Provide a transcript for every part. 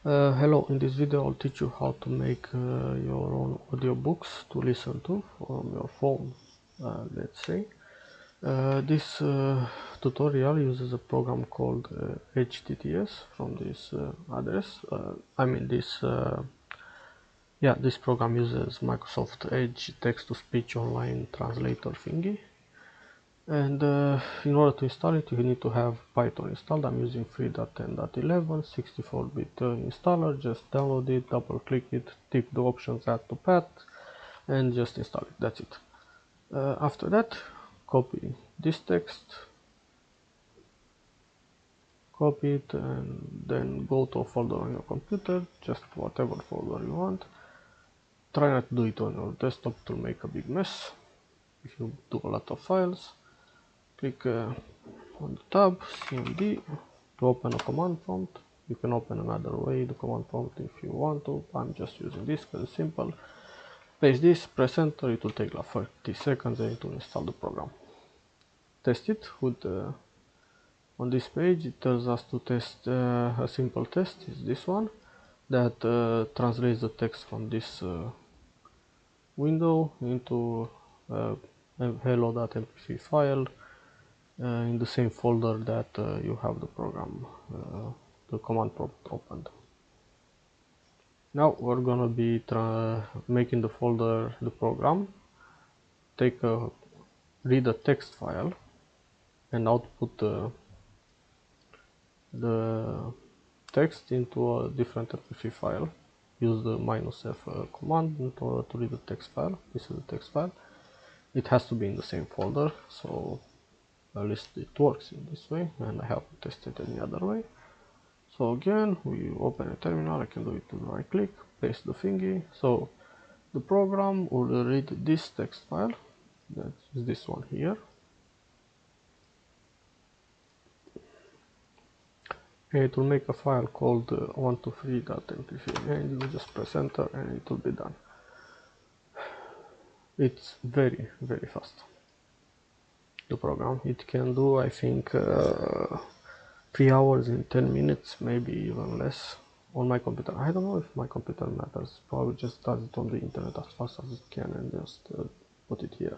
Hello, in this video I'll teach you how to make your own audiobooks to listen to from your phone, let's say. This tutorial uses a program called edge-tts from this address. This program uses Microsoft Edge text-to-speech online translator thingy. And in order to install it, you need to have Python installed. I'm using 3.10.11 64-bit installer. Just download it, double click it, tick the options add to path, and just install it. That's it. After that, copy this text, copy it, and then go to a folder on your computer, just whatever folder you want. Try not to do it on your desktop to make a big mess if you do a lot of files. Click on the tab CMD to open a command prompt. You can open another way the command prompt if you want to. I'm just using this because it's simple. Paste this, press enter, it will take like 30 seconds and it will install the program. Test it with on this page. It tells us to test a simple test, is this one, that translates the text from this window into a hello.mp3 file in the same folder that you have the program, the command prompt opened. Now we're gonna be making the folder the program. Read a text file and output the text into a different mp3 file. Use the -f command in order to read the text file. This is the text file. It has to be in the same folder, so at least it works in this way, and I haven't tested any other way. So again, we open a terminal. I can do it with right click, paste the thingy. So the program will read this text file, that is this one here, and it will make a file called 123.mp3, and you just press enter and it will be done. It's very fast, the program. It can do, I think, 3 hours in 10 minutes, maybe even less on my computer. I don't know if my computer matters, probably just does it on the internet as fast as it can and just put it here.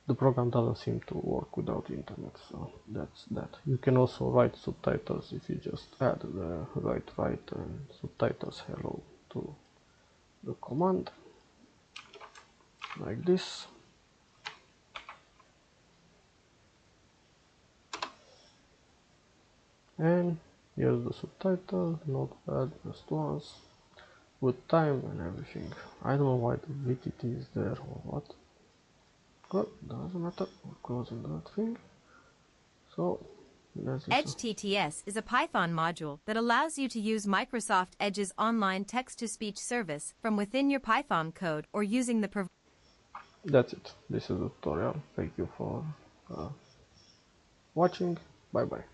The program doesn't seem to work without internet, so that's that. You can also write subtitles if you just add the write and subtitles hello to the command, like this. And here's the subtitle, notepad just once, with time and everything. I don't know why the VTT is there or what. But doesn't matter, we're closing that thing. So let's listen. edge-tts is a Python module that allows you to use Microsoft Edge's online text-to-speech service from within your Python code or using the That's it. This is the tutorial. Thank you for watching. Bye bye.